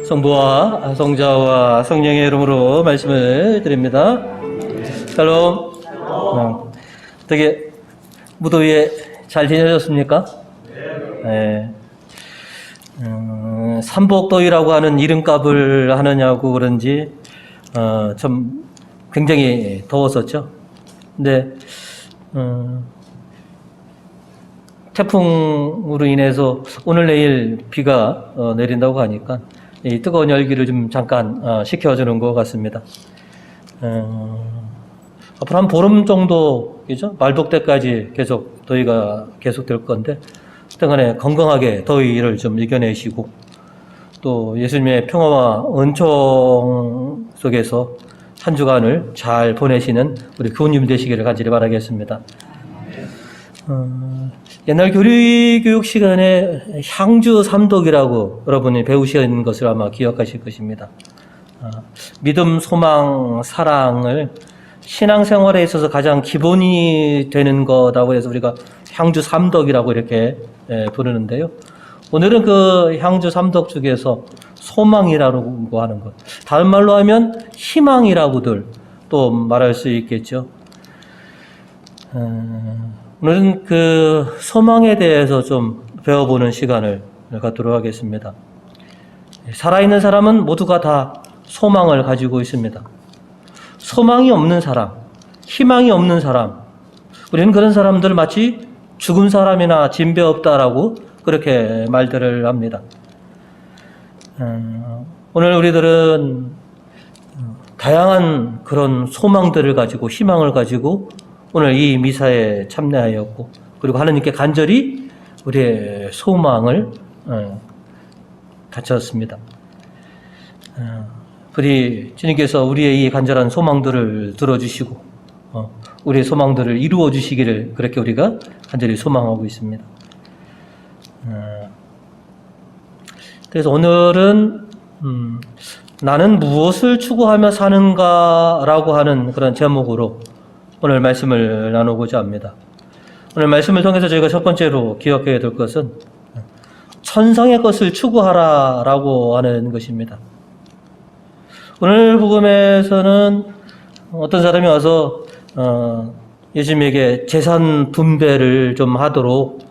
성부와 성자와 성령의 이름으로 말씀을 드립니다. 샬롬. 되게 무더위에 잘 지내셨습니까? 네. 삼복더위라고 하는 이름값을 하느냐고 그런지 좀 굉장히 더웠었죠. 근데 태풍으로 인해서 오늘 내일 비가 내린다고 하니까 이 뜨거운 열기를 좀 잠깐 식혀주는 것 같습니다. 앞으로 한 보름 정도죠? 말복 때까지 계속 더위가 계속될 건데 하여튼간에 건강하게 더위를 좀 이겨내시고 또 예수님의 평화와 은총 속에서 한 주간을 잘 보내시는 우리 교우님 되시기를 간절히 바라겠습니다. 옛날 교육 시간에 향주 삼독이라고 여러분이 배우신 것을 아마 기억하실 것입니다. 믿음, 소망, 사랑을 신앙생활에 있어서 가장 기본이 되는 거라고 해서 우리가 향주 삼독이라고 이렇게 부르는데요. 오늘은 그 향주 삼독 중에서 소망이라고 하는 것, 다른 말로 하면 희망이라고들 또 말할 수 있겠죠. 오늘은 그 소망에 대해서 좀 배워보는 시간을 갖도록 하겠습니다. 살아있는 사람은 모두가 다 소망을 가지고 있습니다. 소망이 없는 사람, 희망이 없는 사람, 우리는 그런 사람들 마치 죽은 사람이나 진배 없다라고 그렇게 말들을 합니다. 오늘 우리들은 다양한 그런 소망들을 가지고 희망을 가지고 오늘 이 미사에 참여하였고 그리고 하나님께 간절히 우리의 소망을 바쳤습니다. 부디 주님께서 우리의 이 간절한 소망들을 들어주시고 우리의 소망들을 이루어 주시기를 그렇게 우리가 간절히 소망하고 있습니다. 그래서 오늘은 나는 무엇을 추구하며 사는가라고 하는 그런 제목으로 오늘 말씀을 나누고자 합니다. 오늘 말씀을 통해서 저희가 첫 번째로 기억해야 될 것은 천상의 것을 추구하라라고 하는 것입니다. 오늘 복음에서는 어떤 사람이 와서 예수님에게 재산 분배를 좀 하도록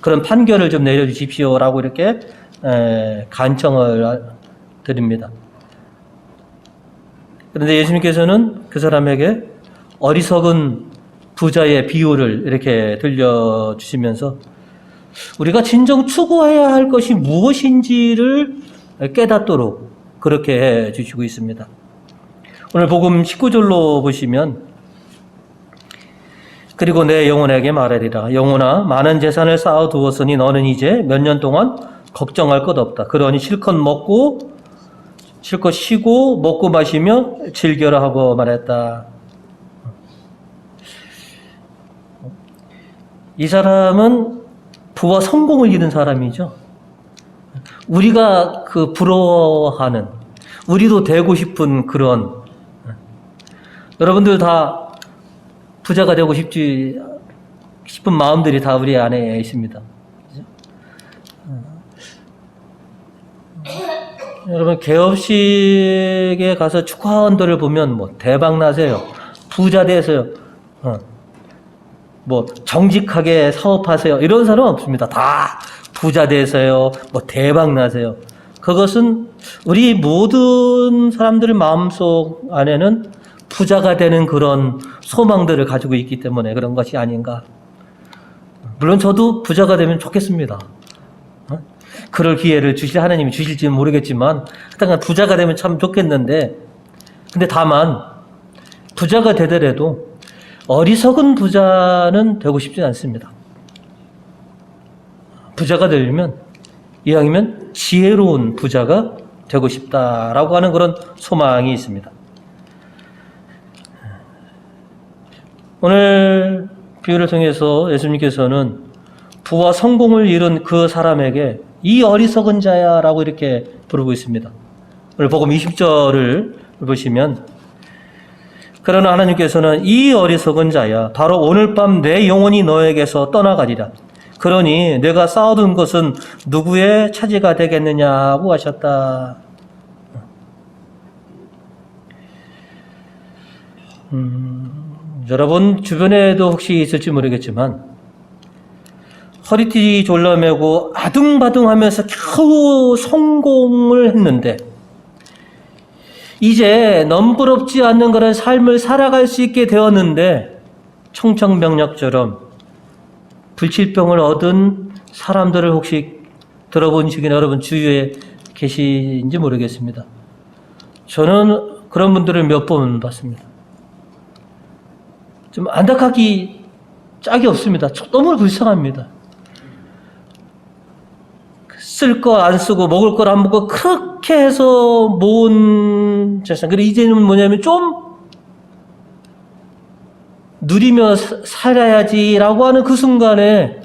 그런 판결을 좀 내려주십시오라고 이렇게 간청을 드립니다. 그런데 예수님께서는 그 사람에게 어리석은 부자의 비유를 이렇게 들려주시면서 우리가 진정 추구해야 할 것이 무엇인지를 깨닫도록 그렇게 해 주시고 있습니다. 오늘 복음 19절로 보시면 그리고 내 영혼에게 말하리라. 영혼아, 많은 재산을 쌓아두었으니 너는 이제 몇 년 동안 걱정할 것 없다. 그러니 실컷 쉬고 먹고 마시며 즐겨라 하고 말했다. 이 사람은 부와 성공을 이룬 사람이죠. 우리가 그 부러워하는, 우리도 되고 싶은 그런, 여러분들 다 부자가 되고 싶은 마음들이 다 우리 안에 있습니다. 여러분, 개업식에 가서 축하원들을 보면 뭐 대박 나세요, 부자 되세요, 뭐 정직하게 사업하세요, 이런 사람은 없습니다. 다 부자 되세요, 뭐 대박 나세요. 그것은 우리 모든 사람들의 마음속 안에는 부자가 되는 그런 소망들을 가지고 있기 때문에 그런 것이 아닌가. 물론 저도 부자가 되면 좋겠습니다. 그럴 기회를 하나님이 주실지는 모르겠지만 하여튼 부자가 되면 참 좋겠는데, 근데 다만 부자가 되더라도 어리석은 부자는 되고 싶지 않습니다. 부자가 되려면 이왕이면 지혜로운 부자가 되고 싶다라고 하는 그런 소망이 있습니다. 오늘 비유를 통해서 예수님께서는 부와 성공을 이룬 그 사람에게 이 어리석은 자야 라고 이렇게 부르고 있습니다. 오늘 복음 20절을 보시면 그러나 하나님께서는 이 어리석은 자야, 바로 오늘 밤 내 영혼이 너에게서 떠나가리라. 그러니 내가 쌓아둔 것은 누구의 차지가 되겠느냐고 하셨다. 여러분 주변에도 혹시 있을지 모르겠지만 허리띠 졸라매고 아둥바둥하면서 겨우 성공을 했는데 이제 넘부럽지 않는 그런 삶을 살아갈 수 있게 되었는데 청천벽력처럼 불치병을 얻은 사람들을 혹시 들어본 적이 여러분 주위에 계신지 모르겠습니다. 저는 그런 분들을 몇 번 봤습니다. 좀 안타깝기 짝이 없습니다. 너무 불쌍합니다. 쓸 거 안 쓰고 먹을 걸 안 먹고 그렇게 해서 모은 재산. 그리고 이제는 뭐냐면 좀 누리며 살아야지라고 하는 그 순간에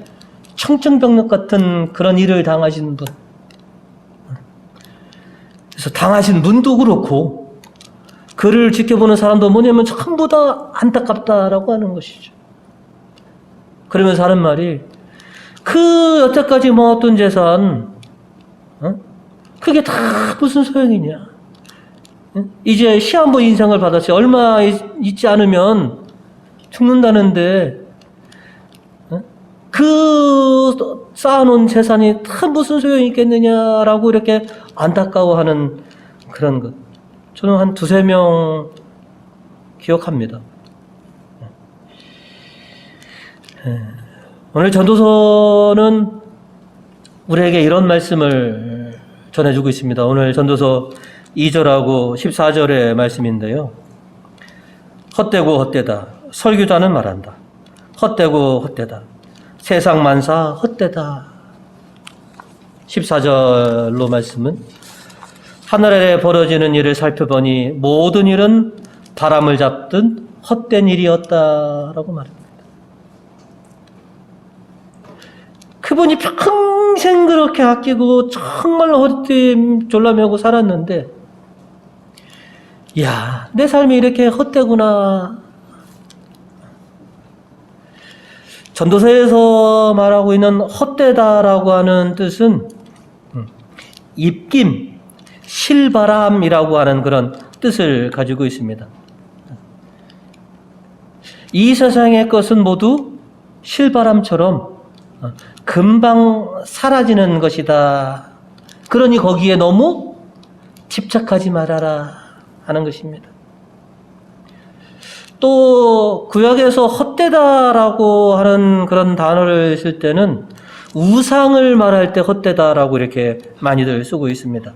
청천벽력 같은 그런 일을 당하신 분. 그래서 당하신 분도 그렇고 그를 지켜보는 사람도 뭐냐면 전부 다 안타깝다라고 하는 것이죠. 그러면서 하는 말이 그 여태까지 모았던 재산 그게 다 무슨 소용이냐. 이제 시한부 인상을 받았어요. 얼마 있지 않으면 죽는다는데 그 쌓아놓은 재산이 다 무슨 소용이 있겠느냐라고 이렇게 안타까워하는 그런 것. 저는 한 2-3명 기억합니다. 오늘 전도서는 우리에게 이런 말씀을 전해주고 있습니다. 오늘 전도서 2절하고 14절의 말씀인데요. 헛되고 헛되다. 설교자는 말한다. 헛되고 헛되다. 세상 만사 헛되다. 14절로 말씀은 하늘 아래 벌어지는 일을 살펴보니 모든 일은 바람을 잡든 헛된 일이었다라고 말합니다. 그분이 평생 그렇게 아끼고 정말로 허리띠 졸라매고 살았는데 이야, 내 삶이 이렇게 헛되구나. 전도서에서 말하고 있는 헛되다라고 하는 뜻은 입김, 실바람이라고 하는 그런 뜻을 가지고 있습니다. 이 세상의 것은 모두 실바람처럼 금방 사라지는 것이다. 그러니 거기에 너무 집착하지 말아라 하는 것입니다. 또 구약에서 헛되다라고 하는 그런 단어를 쓸 때는 우상을 말할 때 헛되다라고 이렇게 많이들 쓰고 있습니다.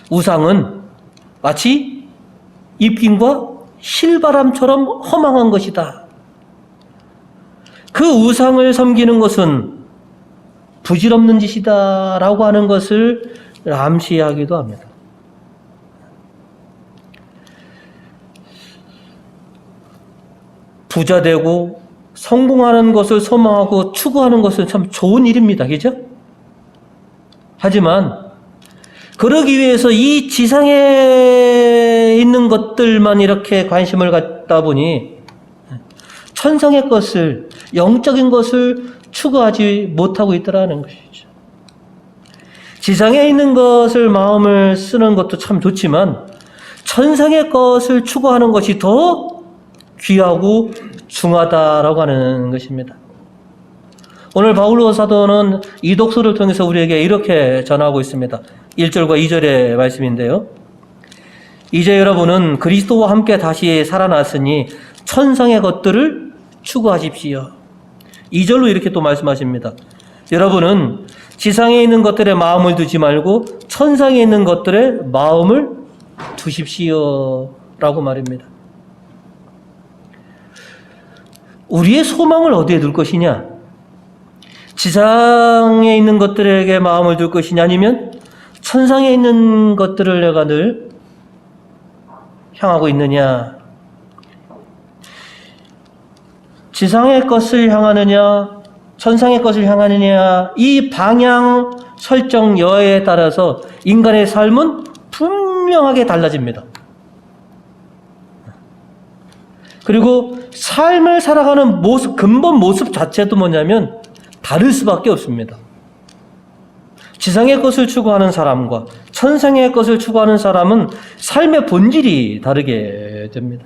우상은 마치 입김과 실바람처럼 허망한 것이다. 그 우상을 섬기는 것은 부질없는 짓이다 라고 하는 것을 암시하기도 합니다. 부자 되고 성공하는 것을 소망하고 추구하는 것은 참 좋은 일입니다. 그죠? 하지만 그러기 위해서 이 지상에 있는 것들만 이렇게 관심을 갖다 보니 천상의 것을, 영적인 것을 추구하지 못하고 있더라는 것이죠. 지상에 있는 것을 마음을 쓰는 것도 참 좋지만 천상의 것을 추구하는 것이 더 귀하고 중하다라고 하는 것입니다. 오늘 바울로 사도는 이 독서를 통해서 우리에게 이렇게 전하고 있습니다. 1절과 2절의 말씀인데요. 이제 여러분은 그리스도와 함께 다시 살아났으니 천상의 것들을 추구하십시오. 2절로 이렇게 또 말씀하십니다. 여러분은 지상에 있는 것들에 마음을 두지 말고 천상에 있는 것들에 마음을 두십시오 라고 말입니다. 우리의 소망을 어디에 둘 것이냐? 지상에 있는 것들에게 마음을 둘 것이냐, 아니면 천상에 있는 것들을 내가 늘 향하고 있느냐? 지상의 것을 향하느냐, 천상의 것을 향하느냐, 이 방향 설정 여하에 따라서 인간의 삶은 분명하게 달라집니다. 그리고 삶을 살아가는 모습, 근본 모습 자체도 뭐냐면 다를 수밖에 없습니다. 지상의 것을 추구하는 사람과 천상의 것을 추구하는 사람은 삶의 본질이 다르게 됩니다.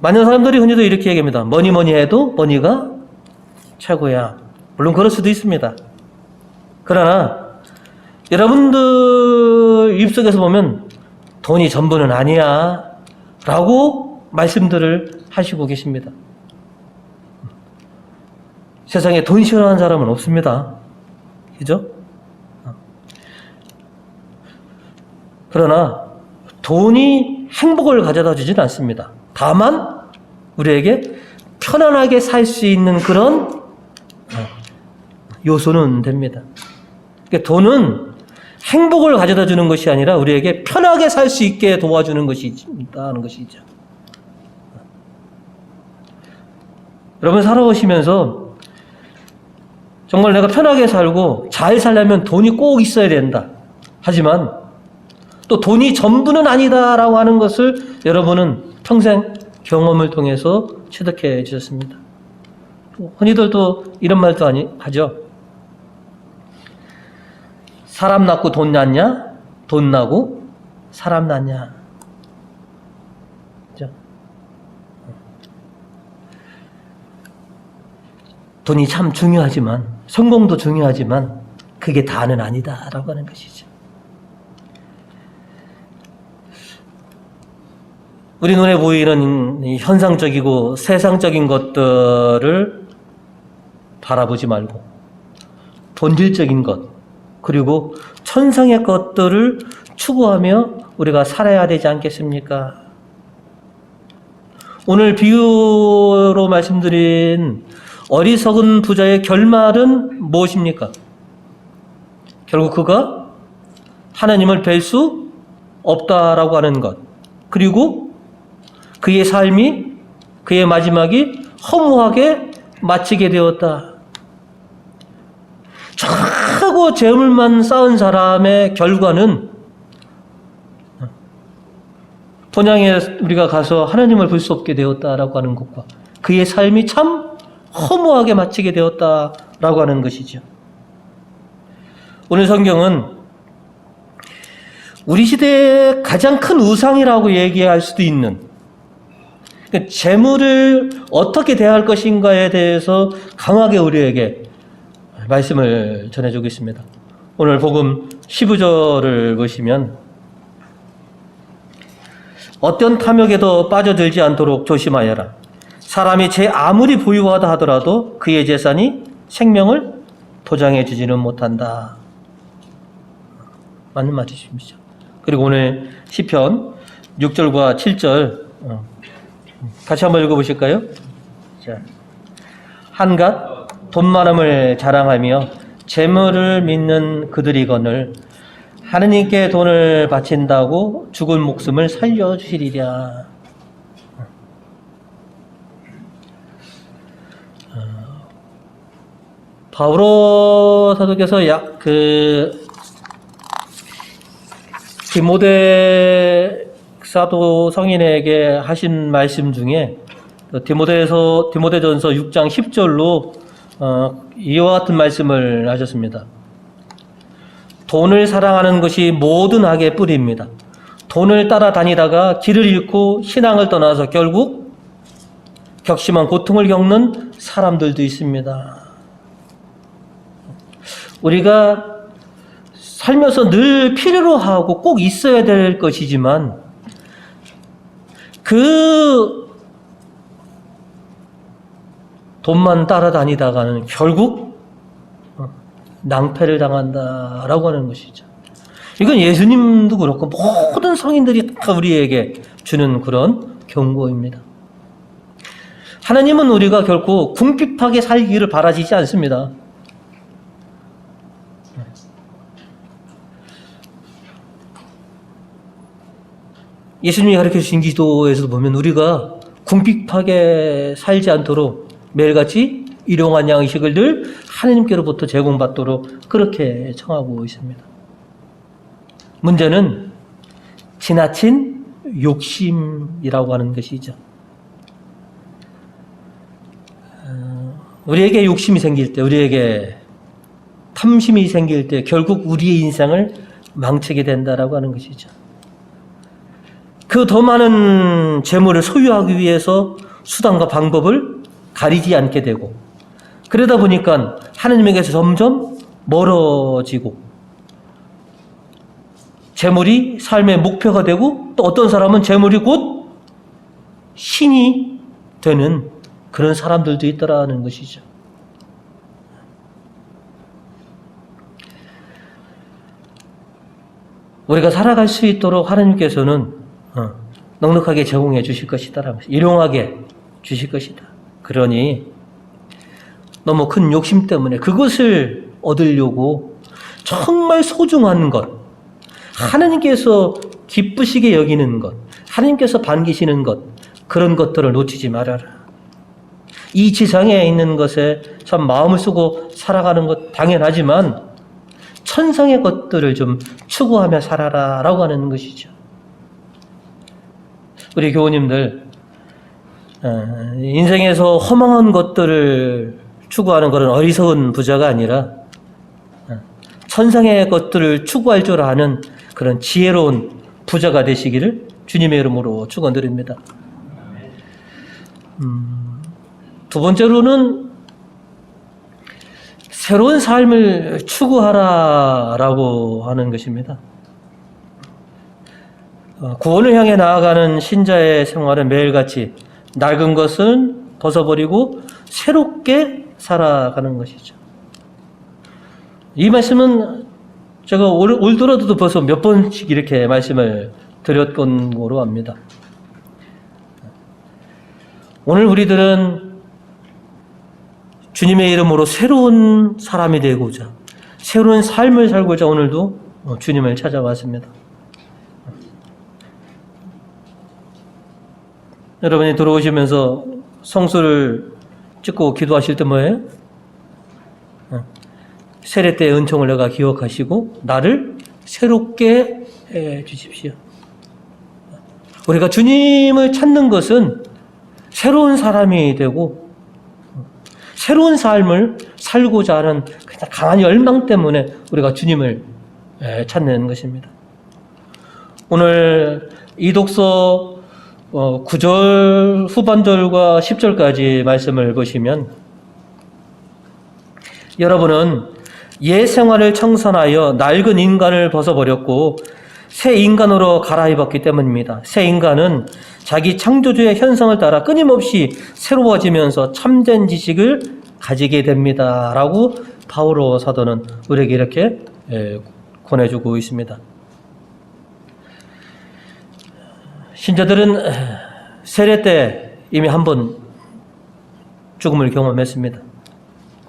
많은 사람들이 흔히도 이렇게 얘기합니다. 뭐니 해도 머니가 최고야. 물론 그럴 수도 있습니다. 그러나 여러분들 입속에서 보면 돈이 전부는 아니야 라고 말씀들을 하시고 계십니다. 세상에 돈 싫어하는 사람은 없습니다. 그죠? 그러나 돈이 행복을 가져다 주지는 않습니다. 다만 우리에게 편안하게 살 수 있는 그런 요소는 됩니다. 그러니까 돈은 행복을 가져다 주는 것이 아니라 우리에게 편하게 살 수 있게 도와주는 것이 있다는 것이죠. 여러분 살아오시면서 정말 내가 편하게 살고 잘 살려면 돈이 꼭 있어야 된다. 하지만 또 돈이 전부는 아니다라고 하는 것을 여러분은 평생 경험을 통해서 취득해 주셨습니다. 흔히들 또 이런 말도 하죠. 사람 낳고 돈 낳냐? 돈 낳고 사람 낳냐? 그죠? 돈이 참 중요하지만, 성공도 중요하지만 그게 다는 아니다라고 하는 것이죠. 우리 눈에 보이는 현상적이고 세상적인 것들을 바라보지 말고 본질적인 것, 그리고 천상의 것들을 추구하며 우리가 살아야 되지 않겠습니까? 오늘 비유로 말씀드린 어리석은 부자의 결말은 무엇입니까? 결국 그가 하나님을 뵐 수 없다라고 하는 것, 그리고 그의 삶이, 그의 마지막이 허무하게 마치게 되었다. 하고 재물만 쌓은 사람의 결과는 본향에 우리가 가서 하나님을 볼 수 없게 되었다라고 하는 것과 그의 삶이 참 허무하게 마치게 되었다라고 하는 것이죠. 오늘 성경은 우리 시대의 가장 큰 우상이라고 얘기할 수도 있는 재물을 어떻게 대할 것인가에 대해서 강하게 우리에게 말씀을 전해주고 있습니다. 오늘 복음 15절을 보시면 어떤 탐욕에도 빠져들지 않도록 조심하여라. 사람이 제 아무리 부유하다 하더라도 그의 재산이 생명을 보장해 주지는 못한다. 맞는 말이십니다. 그리고 오늘 시편 6절과 7절 같이 한번 읽어보실까요? 자, 한갓 돈 많음을 자랑하며 재물을 믿는 그들이거늘 하느님께 돈을 바친다고 죽은 목숨을 살려주시리랴. 바오로 사도께서 디모데 사도 성인에게 하신 말씀 중에 디모데전서 6장 10절로 이와 같은 말씀을 하셨습니다. 돈을 사랑하는 것이 모든 악의 뿌리입니다. 돈을 따라다니다가 길을 잃고 신앙을 떠나서 결국 격심한 고통을 겪는 사람들도 있습니다. 우리가 살면서 늘 필요로 하고 꼭 있어야 될 것이지만 그 돈만 따라다니다가는 결국 낭패를 당한다라고 하는 것이죠. 이건 예수님도 그렇고 모든 성인들이 다 우리에게 주는 그런 경고입니다. 하나님은 우리가 결코 궁핍하게 살기를 바라시지 않습니다. 예수님이 가르쳐 주신 기도에서도 보면 우리가 궁핍하게 살지 않도록 매일같이 일용할 양식을 늘 하나님께로부터 제공받도록 그렇게 청하고 있습니다. 문제는 지나친 욕심이라고 하는 것이죠. 우리에게 욕심이 생길 때, 우리에게 탐심이 생길 때 결국 우리의 인생을 망치게 된다라고 하는 것이죠. 그 더 많은 재물을 소유하기 위해서 수단과 방법을 가리지 않게 되고, 그러다 보니까 하나님에게서 점점 멀어지고, 재물이 삶의 목표가 되고, 또 어떤 사람은 재물이 곧 신이 되는 그런 사람들도 있더라는 것이죠. 우리가 살아갈 수 있도록 하나님께서는 넉넉하게 제공해 주실 것이다. 일용하게 주실 것이다. 그러니 너무 큰 욕심 때문에 그것을 얻으려고 정말 소중한 것, 하나님께서 기쁘시게 여기는 것, 하나님께서 반기시는 것, 그런 것들을 놓치지 말아라. 이 지상에 있는 것에 참 마음을 쓰고 살아가는 것 당연하지만 천상의 것들을 좀 추구하며 살아라 라고 하는 것이죠. 우리 교우님들, 인생에서 허망한 것들을 추구하는 그런 어리석은 부자가 아니라 천상의 것들을 추구할 줄 아는 그런 지혜로운 부자가 되시기를 주님의 이름으로 축원드립니다. 두 번째로는 새로운 삶을 추구하라라고 하는 것입니다. 구원을 향해 나아가는 신자의 생활은 매일같이 낡은 것은 벗어버리고 새롭게 살아가는 것이죠. 이 말씀은 제가 올 들어도 벌써 몇 번씩 이렇게 말씀을 드렸던 거로 압니다. 오늘 우리들은 주님의 이름으로 새로운 사람이 되고자, 새로운 삶을 살고자 오늘도 주님을 찾아왔습니다. 여러분이 들어오시면서 성수를 찍고 기도하실 때 뭐예요? 세례 때의 은총을 내가 기억하시고 나를 새롭게 해 주십시오. 우리가 주님을 찾는 것은 새로운 사람이 되고 새로운 삶을 살고자 하는 강한 열망 때문에 우리가 주님을 찾는 것입니다. 오늘 이 독서 9절 후반절과 10절까지 말씀을 보시면 여러분은 옛 생활을 청산하여 낡은 인간을 벗어버렸고 새 인간으로 갈아입었기 때문입니다. 새 인간은 자기 창조주의 현성을 따라 끊임없이 새로워지면서 참된 지식을 가지게 됩니다. 라고 바오로 사도는 우리에게 이렇게 권해주고 있습니다. 신자들은 세례 때 이미 한 번 죽음을 경험했습니다.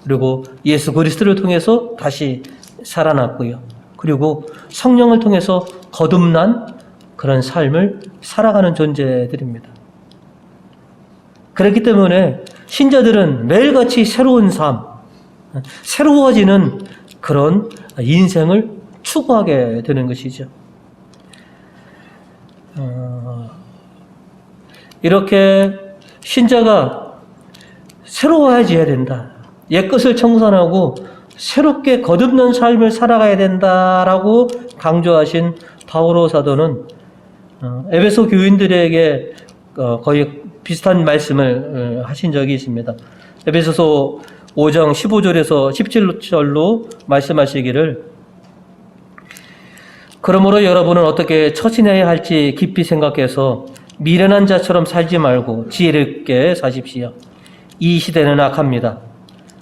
그리고 예수 그리스도를 통해서 다시 살아났고요. 그리고 성령을 통해서 거듭난 그런 삶을 살아가는 존재들입니다. 그렇기 때문에 신자들은 매일같이 새로운 삶, 새로워지는 그런 인생을 추구하게 되는 것이죠. 이렇게 신자가 새로워져야 된다. 옛것을 청산하고 새롭게 거듭난 삶을 살아가야 된다라고 강조하신 바오로 사도는 에베소 교인들에게 거의 비슷한 말씀을 하신 적이 있습니다. 에베소서 5장 15절에서 17절로 말씀하시기를 그러므로 여러분은 어떻게 처신해야 할지 깊이 생각해서 미련한 자처럼 살지 말고 지혜롭게 사십시오. 이 시대는 악합니다.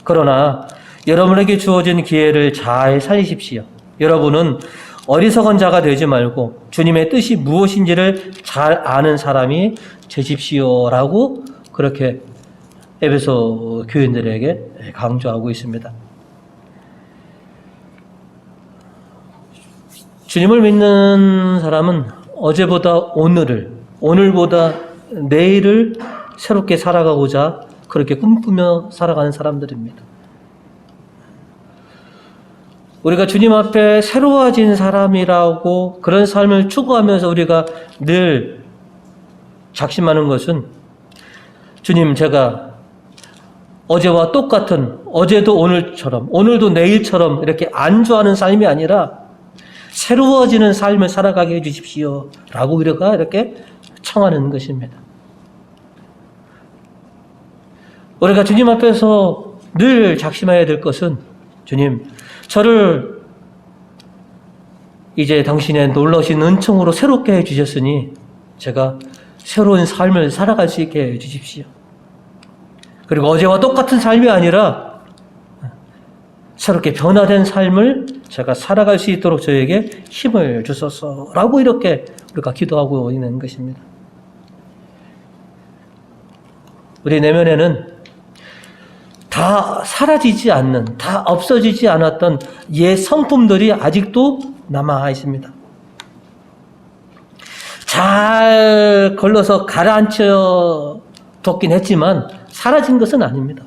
그러나 여러분에게 주어진 기회를 잘 살리십시오. 여러분은 어리석은 자가 되지 말고 주님의 뜻이 무엇인지를 잘 아는 사람이 되십시오라고 그렇게 에베소 교인들에게 강조하고 있습니다. 주님을 믿는 사람은 어제보다 오늘보다 내일을 새롭게 살아가고자 그렇게 꿈꾸며 살아가는 사람들입니다. 우리가 주님 앞에 새로워진 사람이라고 그런 삶을 추구하면서 우리가 늘 작심하는 것은 주님, 제가 어제와 똑같은, 어제도 오늘처럼, 오늘도 내일처럼 이렇게 안주하는 삶이 아니라 새로워지는 삶을 살아가게 해주십시오 라고 우리가 이렇게 청하는 것입니다. 우리가 주님 앞에서 늘 작심해야 될 것은, 주님, 저를 이제 당신의 놀라우신 은총으로 새롭게 해주셨으니 제가 새로운 삶을 살아갈 수 있게 해주십시오. 그리고 어제와 똑같은 삶이 아니라 새롭게 변화된 삶을 제가 살아갈 수 있도록 저에게 힘을 주소서라고 이렇게 우리가 기도하고 있는 것입니다. 우리 내면에는 다 사라지지 않는, 다 없어지지 않았던 옛 성품들이 아직도 남아 있습니다. 잘 걸러서 가라앉혀 뒀긴 했지만 사라진 것은 아닙니다.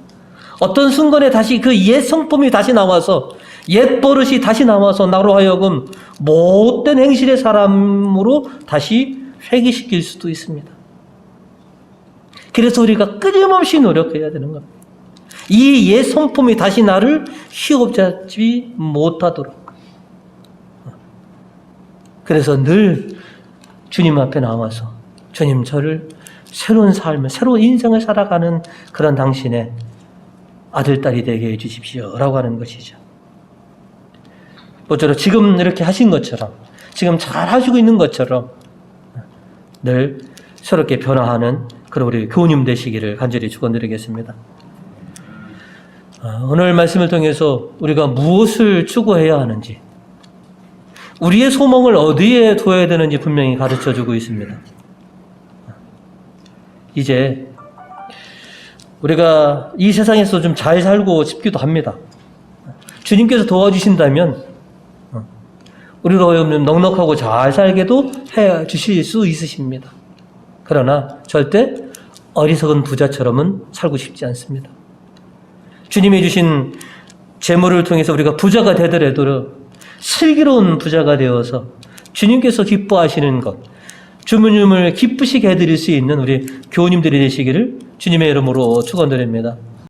어떤 순간에 다시 그 옛 성품이 다시 나와서, 옛 버릇이 다시 나와서 나로 하여금 못된 행실의 사람으로 다시 회귀시킬 수도 있습니다. 그래서 우리가 끊임없이 노력해야 되는 겁니다. 이 옛 성품이 다시 나를 휘업잡지 못하도록. 그래서 늘 주님 앞에 나와서, 주님, 저를 새로운 삶을, 새로운 인생을 살아가는 그런 당신의 아들, 딸이 되게 해주십시오 라고 하는 것이죠. 모쪼록 지금 이렇게 하신 것처럼, 지금 잘 하시고 있는 것처럼 늘 새롭게 변화하는 그런 우리 교우님 되시기를 간절히 축원드리겠습니다. 오늘 말씀을 통해서 우리가 무엇을 추구해야 하는지, 우리의 소망을 어디에 둬야 되는지 분명히 가르쳐주고 있습니다. 이제 우리가 이 세상에서 좀 잘 살고 싶기도 합니다. 주님께서 도와주신다면 우리가 넉넉하고 잘 살게도 해 주실 수 있으십니다. 그러나 절대 어리석은 부자처럼은 살고 싶지 않습니다. 주님이 주신 재물을 통해서 우리가 부자가 되더라도 슬기로운 부자가 되어서 주님께서 기뻐하시는 것, 주님을 기쁘시게 해드릴 수 있는 우리 교우님들이 되시기를 주님의 이름으로 축원드립니다.